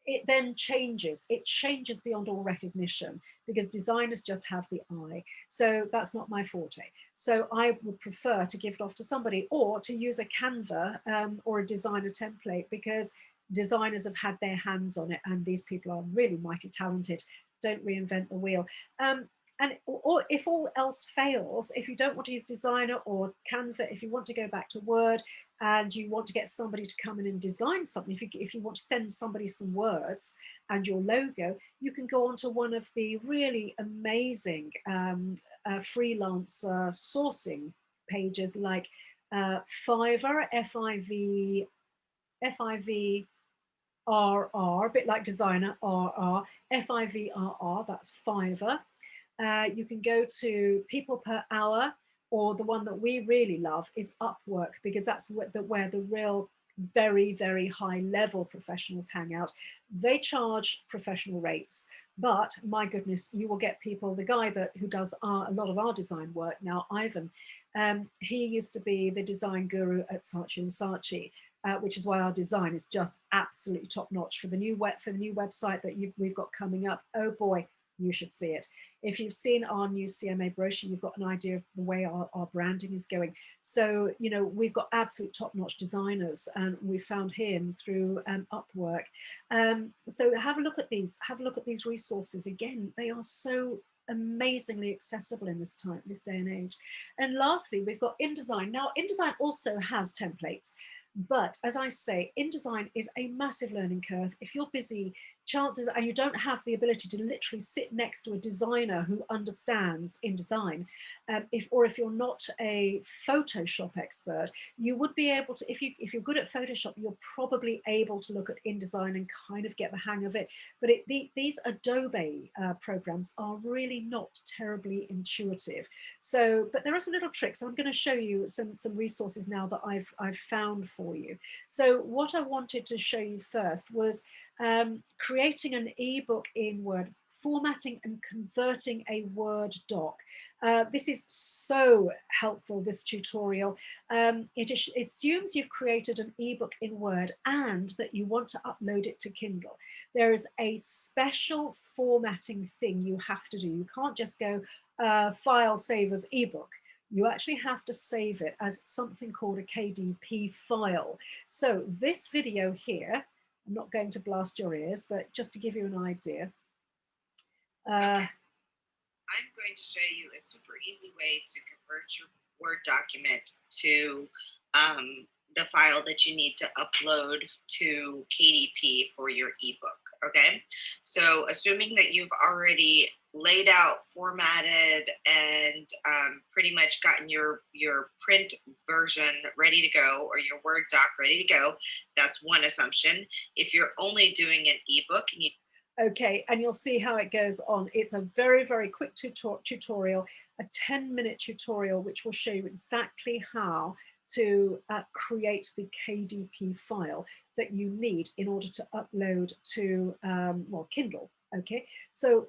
it then changes. It changes beyond all recognition, because designers just have the eye. So that's not my forte. So I would prefer to give it off to somebody, or to use a Canva or a designer template, because designers have had their hands on it, and these people are really mighty talented. Don't reinvent the wheel. Or if all else fails, if you don't want to use Designer or Canva, if you want to go back to Word and you want to get somebody to come in and design something, if you want to send somebody some words and your logo, you can go onto one of the really amazing freelance sourcing pages like Fiverr, Fivrr, a bit like Designer, Fivrr, that's Fiverr. You can go to People Per Hour, or the one that we really love is Upwork, because that's where the real very, very high level professionals hang out. They charge professional rates, but my goodness, you will get people. The guy who does a lot of our design work now, Ivan, he used to be the design guru at Saatchi & Saatchi. Which is why our design is just absolutely top notch for the new website that we've got coming up. Oh boy, you should see it. If you've seen our new CMA brochure, you've got an idea of the way our branding is going. So, you know, we've got absolute top-notch designers, and we found him through Upwork. So have a look at these. Have a look at these resources. Again, they are so amazingly accessible in this day and age. And lastly, we've got InDesign. Now, InDesign also has templates. But as I say, InDesign is a massive learning curve. If you're busy, chances are you don't have the ability to literally sit next to a designer who understands InDesign. If you're not a Photoshop expert, you would be able to, if you're good at Photoshop, you're probably able to look at InDesign and kind of get the hang of it. But these Adobe programs are really not terribly intuitive. So, but there are some little tricks. I'm going to show you some resources now that I've found for you. So what I wanted to show you first was creating an ebook in Word, formatting and converting a Word doc. This is so helpful, this tutorial. It assumes you've created an ebook in Word and that you want to upload it to Kindle. There is a special formatting thing you have to do. You can't just go file, save as ebook. You actually have to save it as something called a KDP file. So this video here, I'm not going to blast your ears, but just to give you an idea. Okay. I'm going to show you a super easy way to convert your Word document to the file that you need to upload to KDP for your ebook. Okay, so assuming that you've already laid out, formatted, and pretty much gotten your print version ready to go, or your Word doc ready to go, that's one assumption. If you're only doing an ebook, you Okay, and you'll see how it goes on. It's a very, very quick tutorial, a 10-minute tutorial, which will show you exactly how to create the KDP file that you need in order to upload to, well, Kindle, okay? So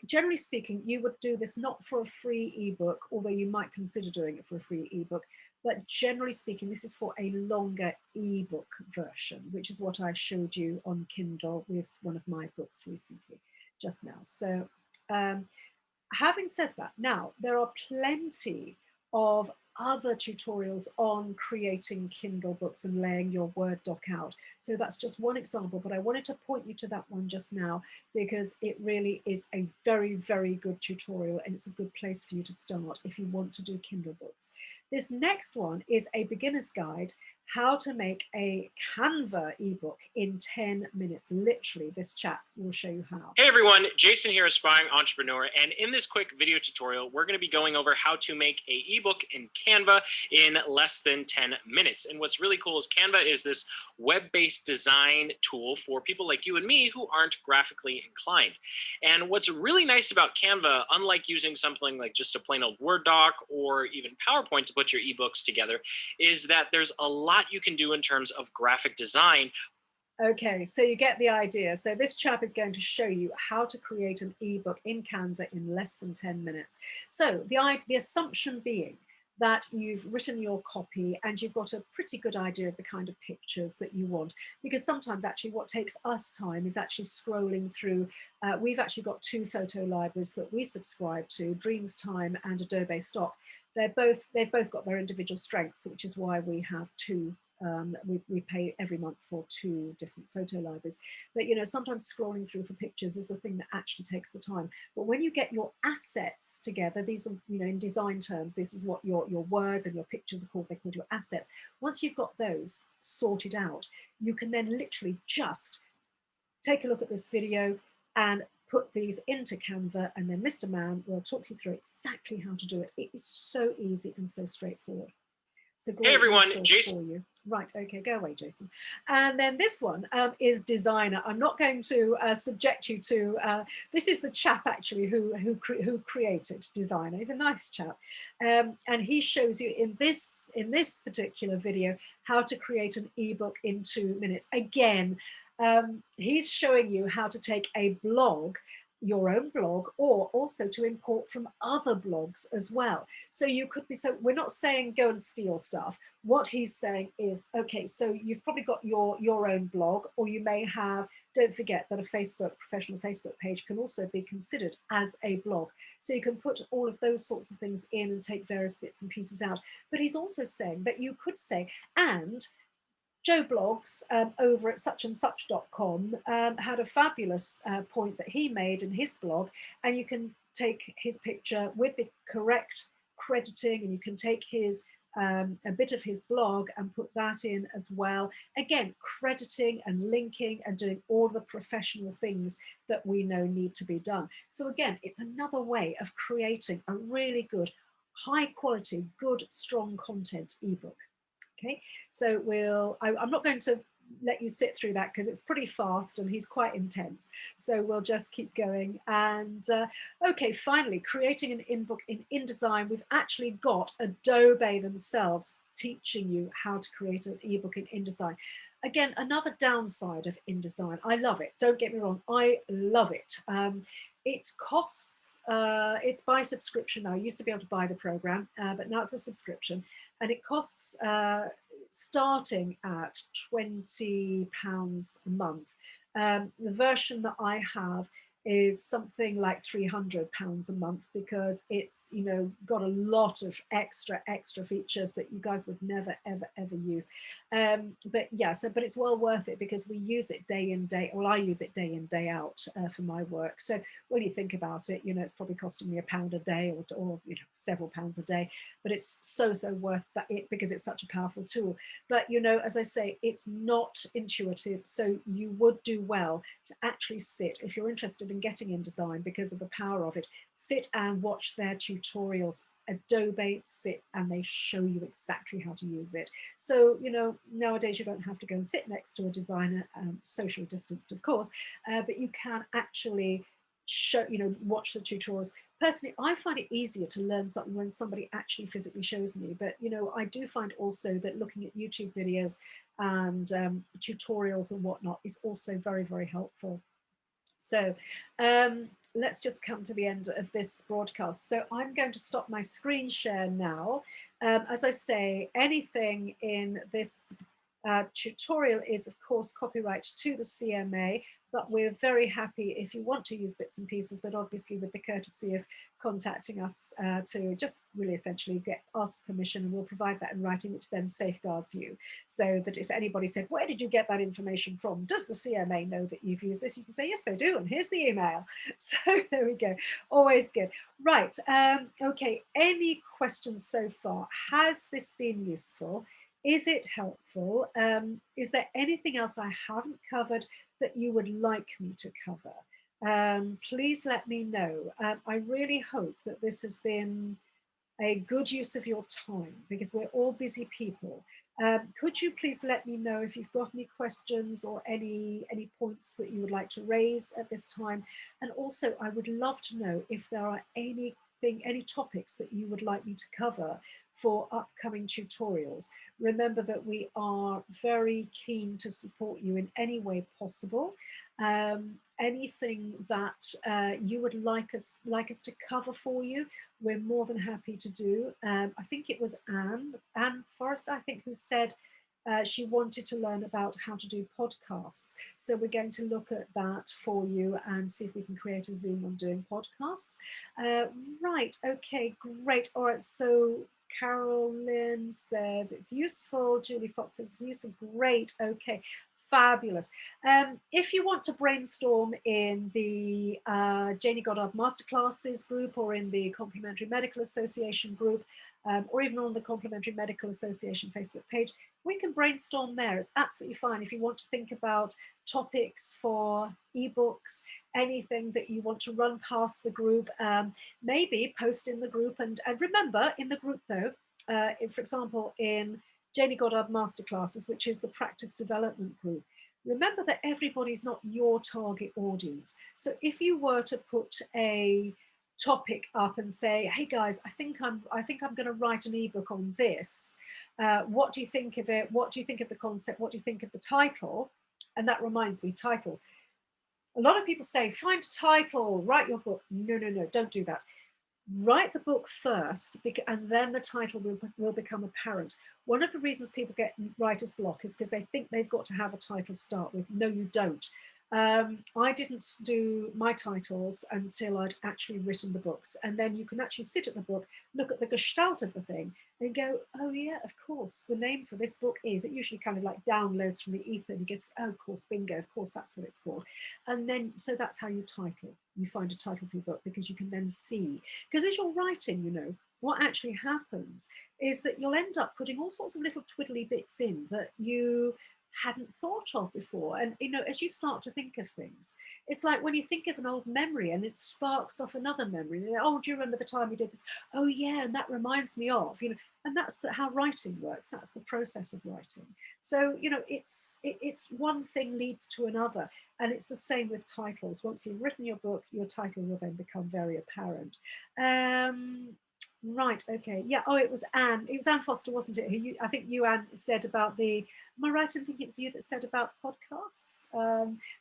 generally speaking, you would do this not for a free ebook, although you might consider doing it for a free ebook, but generally speaking, this is for a longer ebook version, which is what I showed you on Kindle with one of my books recently, just now. So having said that, now there are plenty of other tutorials on creating Kindle books and laying your Word doc out. So that's just one example, but I wanted to point you to that one just now because it really is a very, very good tutorial and it's a good place for you to start if you want to do Kindle books. This next one is a beginner's guide, how to make a Canva ebook in 10 minutes. Literally, this chap will show you how. Hey everyone, Jason here, Aspiring Entrepreneur, and in this quick video tutorial, we're going to be going over how to make a ebook in Canva in less than 10 minutes. And what's really cool is Canva is this web-based design tool for people like you and me who aren't graphically inclined. And what's really nice about Canva, unlike using something like just a plain old Word doc or even PowerPoint to put your ebooks together, is that there's a lot you can do in terms of graphic design. Okay, so you get the idea. So this chap is going to show you how to create an ebook in Canva in less than 10 minutes. So the assumption being that you've written your copy and you've got a pretty good idea of the kind of pictures that you want, because sometimes actually what takes us time is actually scrolling through. We've actually got two photo libraries that we subscribe to, Dreams Time and Adobe Stock. They've both got their individual strengths, which is why we have two. We pay every month for two different photo libraries. But you know, sometimes scrolling through for pictures is the thing that actually takes the time. But when you get your assets together, these are, you know, in design terms, this is what your words and your pictures are called. They're called your assets. Once you've got those sorted out, you can then literally just take a look at this video and put these into Canva, and then Mr. Man will talk you through exactly how to do it. It is so easy and so straightforward. It's a great hey everyone, Jason. For you. Right, okay, go away, Jason. And then this one is Designer. I'm not going to subject you to, this is the chap actually who created Designer. He's a nice chap. And he shows you in this particular video how to create an ebook in 2 minutes. Again, he's showing you how to take a blog, your own blog, or also to import from other blogs as well. So you could be, so we're not saying go and steal stuff. What he's saying is, okay, so you've probably got your own blog, or you may have, don't forget that a professional Facebook page can also be considered as a blog. So you can put all of those sorts of things in and take various bits and pieces out. But he's also saying that you could say, and Joe Blogs over at suchandsuch.com had a fabulous point that he made in his blog, and you can take his picture with the correct crediting, and you can take his a bit of his blog and put that in as well. Again, crediting and linking and doing all the professional things that we know need to be done. So again, it's another way of creating a really good, high quality, good, strong content ebook. Okay, so I'm not going to let you sit through that because it's pretty fast and he's quite intense. So we'll just keep going. And okay, finally, creating an ebook in InDesign. We've actually got Adobe themselves teaching you how to create an ebook in InDesign. again, another downside of InDesign. I love it. Don't get me wrong. I love it. It costs, it's by subscription now. I used to be able to buy the program, but now it's a subscription. And it costs starting at £20 a month. The version that I have is something like £300 a month, because it's, you know, got a lot of extra features that you guys would never ever use. But yeah, so but it's well worth it, because we use it day in day, well, I use it day in day out for my work. So when you think about it, you know, it's probably costing me £1 a day, or you know, several pounds a day, but it's so worth that, because it's such a powerful tool. But you know, as I say, it's not intuitive, so you would do well to actually sit, if you're interested in getting InDesign because of the power of it, sit and watch their tutorials. Adobe sit and they show you exactly how to use it. So, you know, nowadays you don't have to go and sit next to a designer, socially distanced, of course, but you can actually show, you know, watch the tutorials. Personally, I find it easier to learn something when somebody actually physically shows me. But, you know, I do find also that looking at YouTube videos and tutorials and whatnot is also very helpful. So let's just come to the end of this broadcast. So I'm going to stop my screen share now. As I say, anything in this tutorial is, of course, copyright to the CMA, but we're very happy if you want to use bits and pieces, but obviously with the courtesy of contacting us to just really essentially ask permission, and we'll provide that in writing, which then safeguards you. So that if anybody said, where did you get that information from? Does the CMA know that you've used this? You can say, yes, they do, and here's the email. So there we go, always good. Right, okay, any questions so far? Has this been useful? Is it helpful? Is there anything else I haven't covered that you would like me to cover? Please let me know. I really hope that this has been a good use of your time, because we're all busy people. Could you please let me know if you've got any questions or any points that you would like to raise at this time? And also, I would love to know if there are any topics that you would like me to cover for upcoming tutorials. Remember that we are very keen to support you in any way possible. Anything that you would like us to cover for you, we're more than happy to do. I think it was Anne Forrester, I think, who said she wanted to learn about how to do podcasts. So we're going to look at that for you and see if we can create a Zoom on doing podcasts. Right, okay, great. All right, so Carolyn says it's useful. Julie Fox says it's useful. Great, okay. Fabulous. If you want to brainstorm in the Janie Goddard Masterclasses group, or in the Complementary Medical Association group, or even on the Complementary Medical Association Facebook page, we can brainstorm there. It's absolutely fine. If you want to think about topics for eBooks, anything that you want to run past the group, maybe post in the group. And remember, in the group though, for example, in Janie Goddard Masterclasses, which is the practice development group, remember that everybody's not your target audience. So if you were to put a topic up and say, hey guys, I think I'm going to write an ebook on this. What do you think of it? What do you think of the concept? What do you think of the title? And that reminds me, titles. A lot of people say, find a title, write your book. No, don't do that. Write the book first, and then the title will become apparent. One of the reasons people get writer's block is because they think they've got to have a title to start with. No, you don't. I didn't do my titles until I'd actually written the books. And then you can actually sit at the book, look at the gestalt of the thing and go, oh yeah, of course, the name for this book is, it usually kind of like downloads from the ether and you guess, oh, of course, bingo, of course, that's what it's called. And then, so that's how you title. You find a title for your book, because you can then see, because as you're writing, you know, what actually happens is that you'll end up putting all sorts of little twiddly bits in that you hadn't thought of before. And you know, as you start to think of things, it's like when you think of an old memory and it sparks off another memory. Oh, do you remember the time we did this? Oh yeah, and that reminds me of, you know. And that's how writing works. That's the process of writing. So you know, it's one thing leads to another, and it's the same with titles. Once you've written your book, your title will then become very apparent. Right, okay, yeah. Oh, it was Anne. It was Anne Foster, wasn't it? Who I think you, Anne, said about the Am I right in thinking it's you that said about podcasts?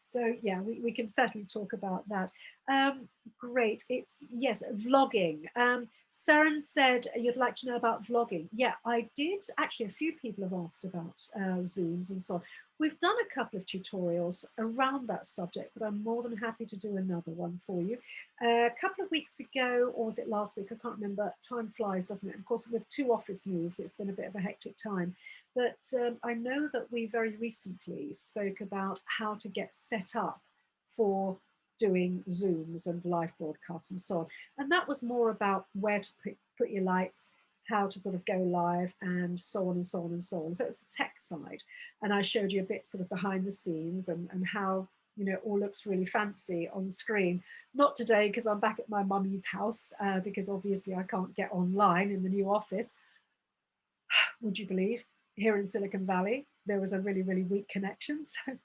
So yeah, we can certainly talk about that. Great. It's, yes, vlogging. Saren said you'd like to know about vlogging. Yeah, I did. Actually, a few people have asked about Zooms and so on. We've done a couple of tutorials around that subject, but I'm more than happy to do another one for you. A couple of weeks ago, or was it last week? I can't remember. Time flies, doesn't it? Of course, with 2 office moves, it's been a bit of a hectic time. But I know that we very recently spoke about how to get set up for doing Zooms and live broadcasts and so on. And that was more about where to put your lights, how to sort of go live, and so on and so on and so on. So it's the tech side. And I showed you a bit sort of behind the scenes and how, you know, it all looks really fancy on screen. Not today, because I'm back at my mummy's house, because obviously I can't get online in the new office. Would you believe? Here in Silicon Valley, there was a really, really weak connection. So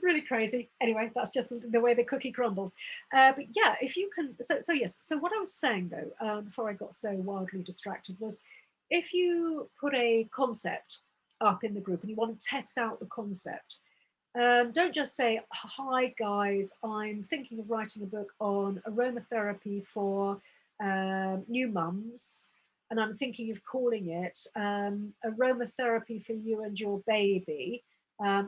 really crazy. Anyway, that's just the way the cookie crumbles. But yeah, if you can, so yes. So what I was saying though, before I got so wildly distracted, was if you put a concept up in the group and you want to test out the concept, don't just say, hi guys, I'm thinking of writing a book on aromatherapy for new mums, and I'm thinking of calling it aromatherapy for you and your baby. You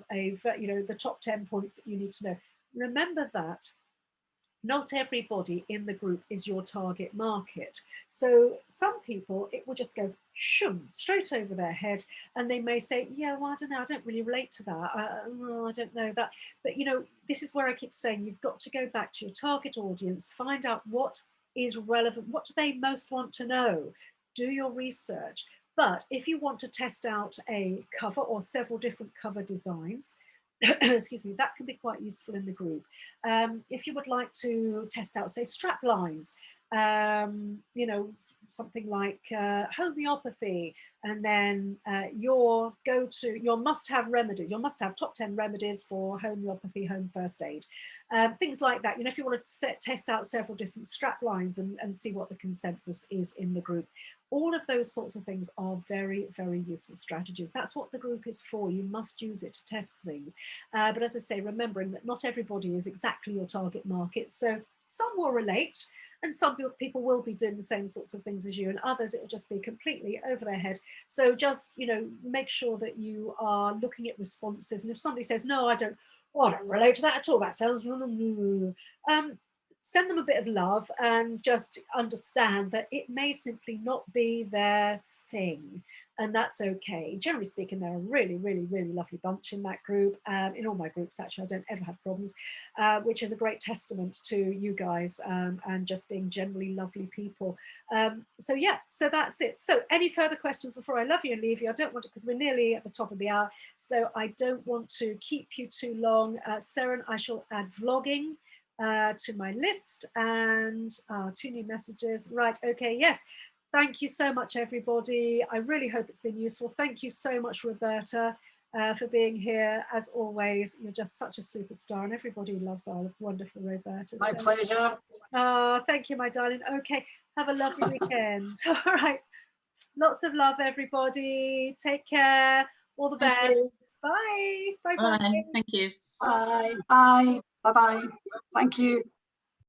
know, the top 10 points that you need to know. Remember that not everybody in the group is your target market. So some people, it will just go shoom, straight over their head, and they may say, yeah, well, I don't know, I don't really relate to that. I don't know that. But, you know, this is where I keep saying you've got to go back to your target audience, find out what is relevant, what do they most want to know, do your research. But if you want to test out a cover or several different cover designs, excuse me, that can be quite useful in the group. If you would like to test out, say, strap lines, you know, something like homeopathy, and then your must-have remedies, your must-have top 10 remedies for homeopathy, home first aid, things like that. You know, if you want to test out several different strap lines and see what the consensus is in the group. All of those sorts of things are very, very useful strategies. That's what the group is for. You must use it to test things. But as I say, remembering that not everybody is exactly your target market. So some will relate, and some people will be doing the same sorts of things as you, and others it will just be completely over their head. So just, you know, make sure that you are looking at responses. And if somebody says, no, I don't relate to that at all, that sounds send them a bit of love and just understand that it may simply not be their thing, and that's okay. Generally speaking, they're a really, really, really lovely bunch in that group. In all my groups, actually, I don't ever have problems, which is a great testament to you guys and just being generally lovely people. So yeah, so that's it. So any further questions before I love you and leave you? I don't want to, because we're nearly at the top of the hour, so I don't want to keep you too long. Saren, I shall add vlogging to my list, and 2 new messages. Right, okay, yes. Thank you so much, everybody. I really hope it's been useful. Thank you so much, Roberta, for being here. As always, you're just such a superstar, and everybody loves our wonderful Roberta. My pleasure. Thank you, my darling. Okay, have a lovely weekend. All right, lots of love, everybody. Take care. All the best. Bye. Bye. Bye. Bye. Thank you. Bye. Bye. Bye. Bye. Thank you.